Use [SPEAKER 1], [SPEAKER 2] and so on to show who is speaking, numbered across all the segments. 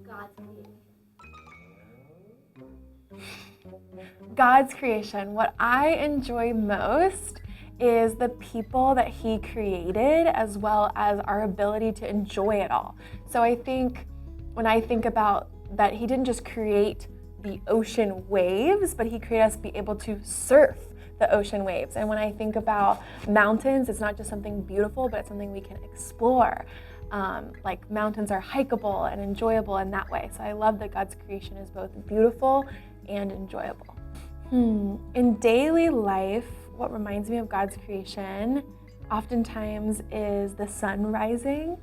[SPEAKER 1] God's creation.
[SPEAKER 2] God's creation. What I enjoy most is the people that He created, as well as our ability to enjoy it all. So I think when I think about that, He didn't just create the ocean waves, but He created us to be able to surf the ocean waves. And when I think about mountains, it's not just something beautiful, but it's something we can explore. Like mountains are hikeable and enjoyable in that way. So I love that God's creation is both beautiful and enjoyable. In daily life, what reminds me of God's creation oftentimes is the sun rising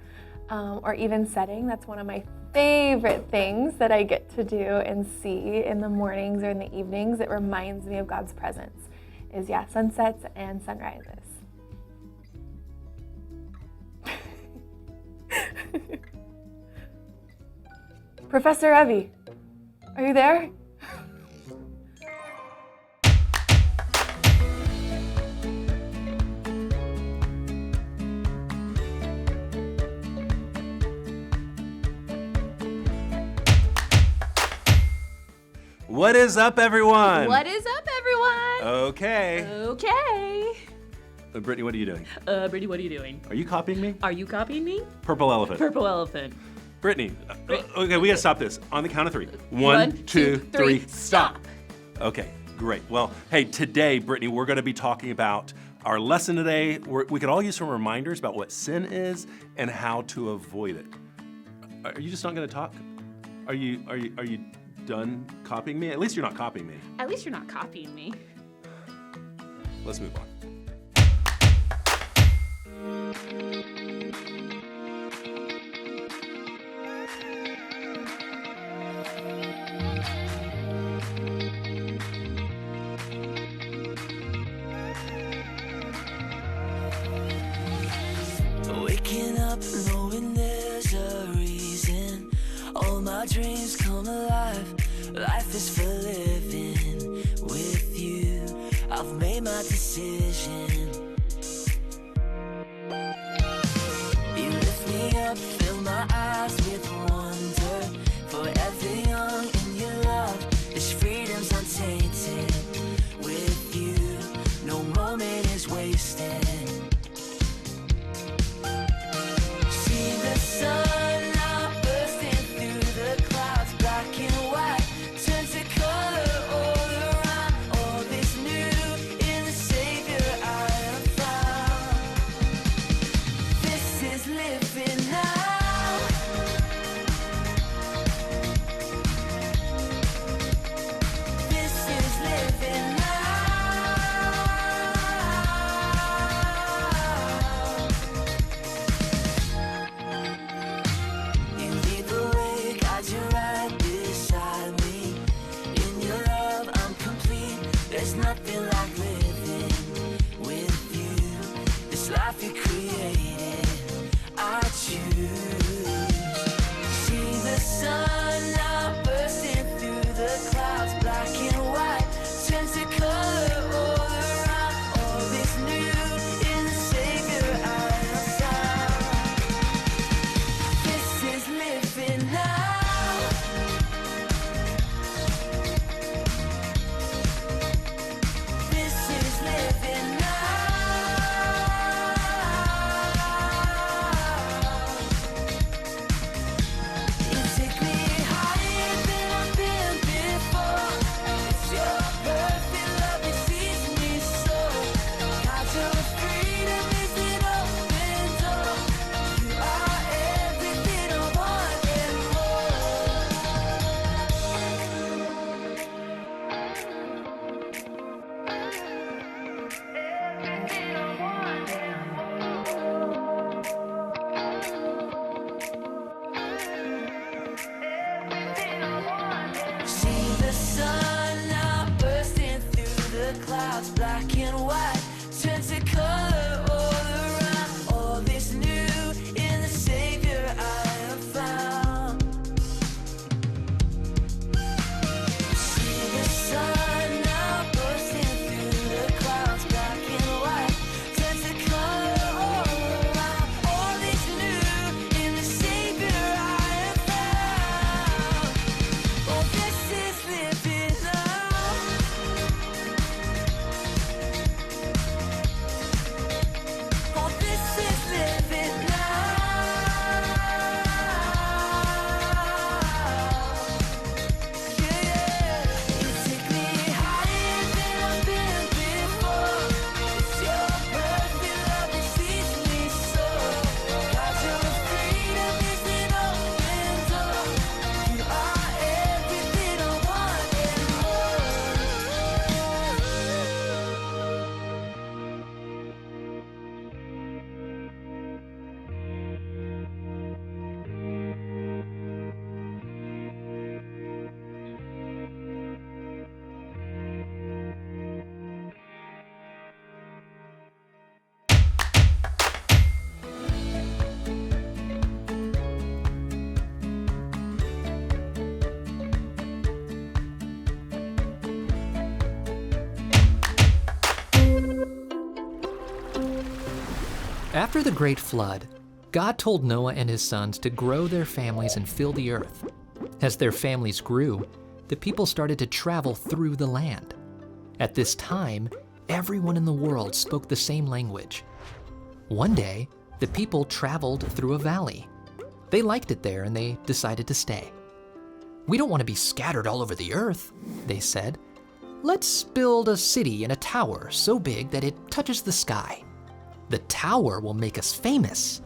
[SPEAKER 2] or even setting. That's one of my favorite things that I get to do and see in the mornings or in the evenings. It reminds me of God's presence is sunsets and sunrises. Professor Ravi, are you there?
[SPEAKER 3] What is up, everyone?
[SPEAKER 4] What is up, everyone?
[SPEAKER 3] Okay.
[SPEAKER 4] Okay.
[SPEAKER 3] Brittany, what are you doing?
[SPEAKER 4] Brittany, what are you doing?
[SPEAKER 3] Are you copying me?
[SPEAKER 4] Are you copying me?
[SPEAKER 3] Purple elephant.
[SPEAKER 4] Purple elephant.
[SPEAKER 3] Brittany, okay, we gotta stop this. On the count of three. One, two, three, stop. Okay, great. Well, hey, today, Brittany, we're gonna be talking about our lesson today. We could all use some reminders about what sin is and how to avoid it. Are you just not gonna talk? Are you done copying me? At least you're not copying me.
[SPEAKER 4] At least you're not copying me.
[SPEAKER 3] Let's move on.
[SPEAKER 5] Waking up knowing there's a reason. All my dreams come alive. Life is for living with you. I've made my decision. You lift me up, fill my eyes with wonder. Forever young in your love. This freedom's untainted. With you, no moment is wasted. See the sun now bursting through the clouds, black and white, turn to color all around. All is new in the Savior I have found. This is living now.
[SPEAKER 1] After the great flood, God told Noah and his sons to grow their families and fill the earth. As their families grew, the people started to travel through the land. At this time, everyone in the world spoke the same language. One day, the people traveled through a valley. They liked it there and they decided to stay. "We don't want to be scattered all over the earth," they said. "Let's build a city and a tower so big that it touches the sky. The tower will make us famous."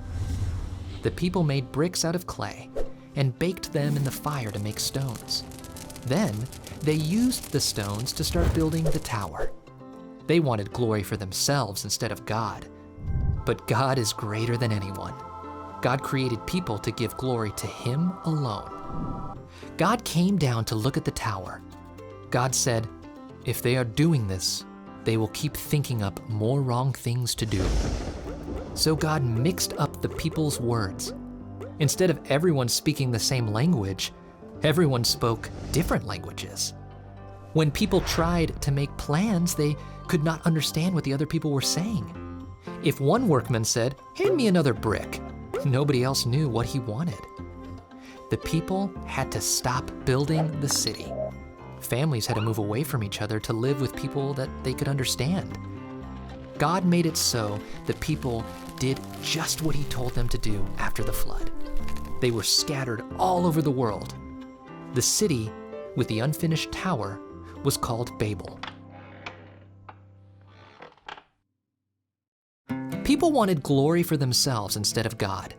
[SPEAKER 1] The people made bricks out of clay and baked them in the fire to make stones. Then they used the stones to start building the tower. They wanted glory for themselves instead of God. But God is greater than anyone. God created people to give glory to Him alone. God came down to look at the tower. God said, "If they are doing this, they will keep thinking up more wrong things to do." So God mixed up the people's words. Instead of everyone speaking the same language, everyone spoke different languages. When people tried to make plans, they could not understand what the other people were saying. If one workman said, "Hand me another brick," nobody else knew what he wanted. The people had to stop building the city. Families had to move away from each other to live with people that they could understand. God made it so the people did just what He told them to do after the flood. They were scattered all over the world. The city with the unfinished tower was called Babel. People wanted glory for themselves instead of God.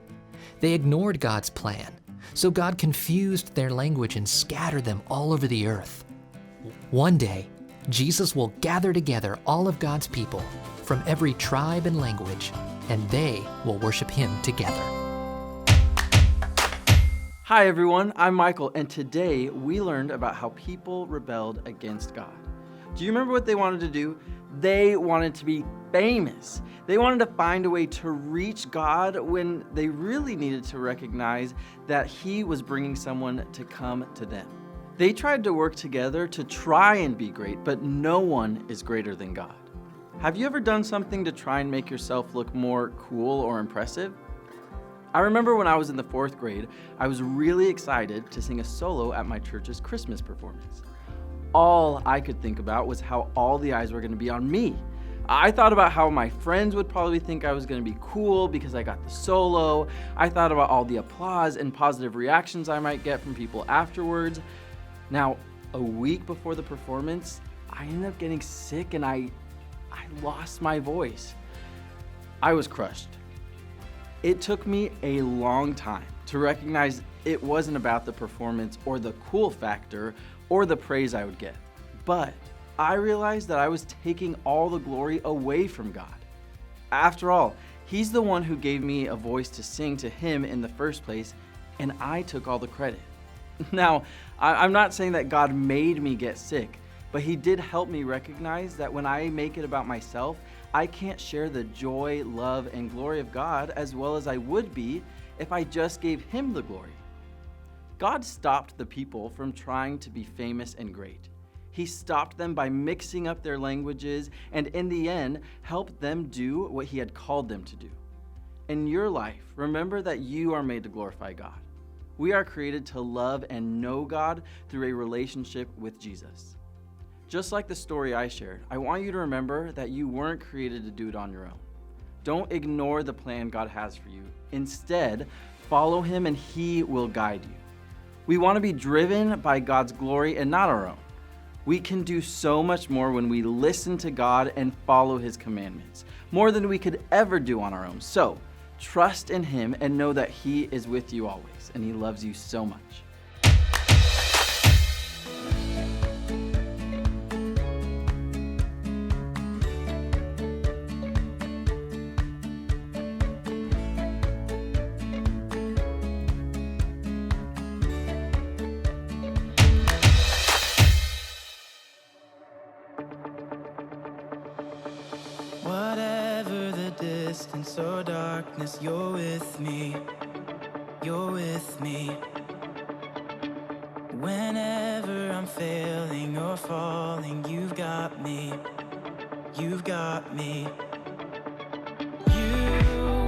[SPEAKER 1] They ignored God's plan, so God confused their language and scattered them all over the earth. One day, Jesus will gather together all of God's people from every tribe and language, and they will worship Him together.
[SPEAKER 6] Hi everyone, I'm Michael, and today we learned about how people rebelled against God. Do you remember what they wanted to do? They wanted to be famous. They wanted to find a way to reach God when they really needed to recognize that He was bringing someone to come to them. They tried to work together to try and be great, but no one is greater than God. Have you ever done something to try and make yourself look more cool or impressive? I remember when I was in the 4th grade, I was really excited to sing a solo at my church's Christmas performance. All I could think about was how all the eyes were going to be on me. I thought about how my friends would probably think I was going to be cool because I got the solo. I thought about all the applause and positive reactions I might get from people afterwards. Now, a week before the performance, I ended up getting sick and I lost my voice. I was crushed. It took me a long time to recognize it wasn't about the performance or the cool factor or the praise I would get. But I realized that I was taking all the glory away from God. After all, He's the one who gave me a voice to sing to Him in the first place, and I took all the credit. Now, I'm not saying that God made me get sick, but He did help me recognize that when I make it about myself, I can't share the joy, love, and glory of God as well as I would be if I just gave Him the glory. God stopped the people from trying to be famous and great. He stopped them by mixing up their languages and in the end, helped them do what He had called them to do. In your life, remember that you are made to glorify God. We are created to love and know God through a relationship with Jesus. Just like the story I shared, I want you to remember that you weren't created to do it on your own. Don't ignore the plan God has for you. Instead, follow Him and He will guide you. We want to be driven by God's glory and not our own. We can do so much more when we listen to God and follow His commandments, more than we could ever do on our own. So, trust in Him and know that He is with you always, and He loves you so much.
[SPEAKER 5] Whatever the distance or darkness, you're with me. You're with me. Whenever I'm failing or falling, you've got me. You've got me. You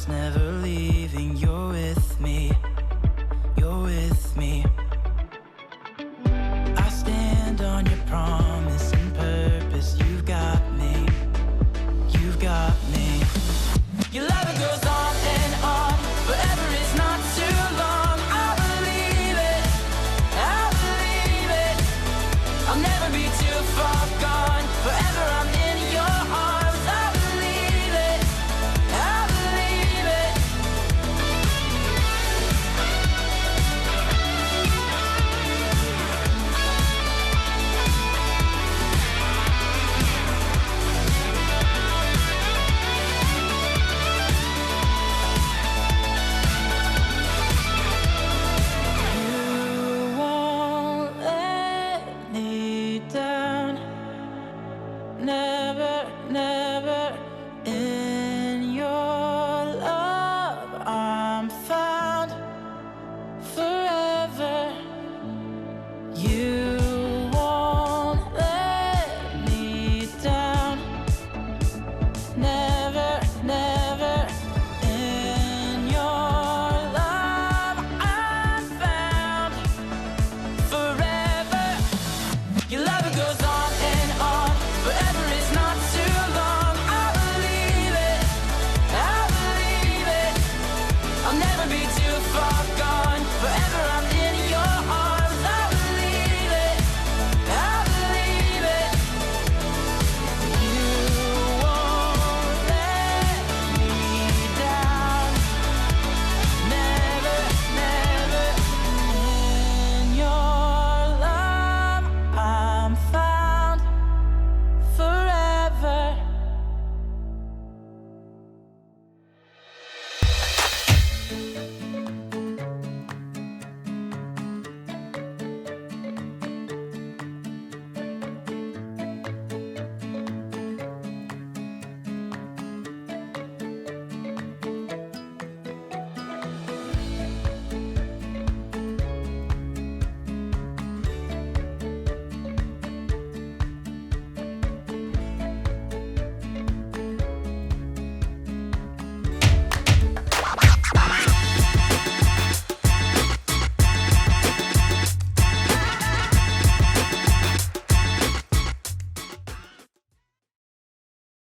[SPEAKER 5] arms, never leaving. You're with me, you're with me. I stand on your promise and purpose. You've got me, you've got me.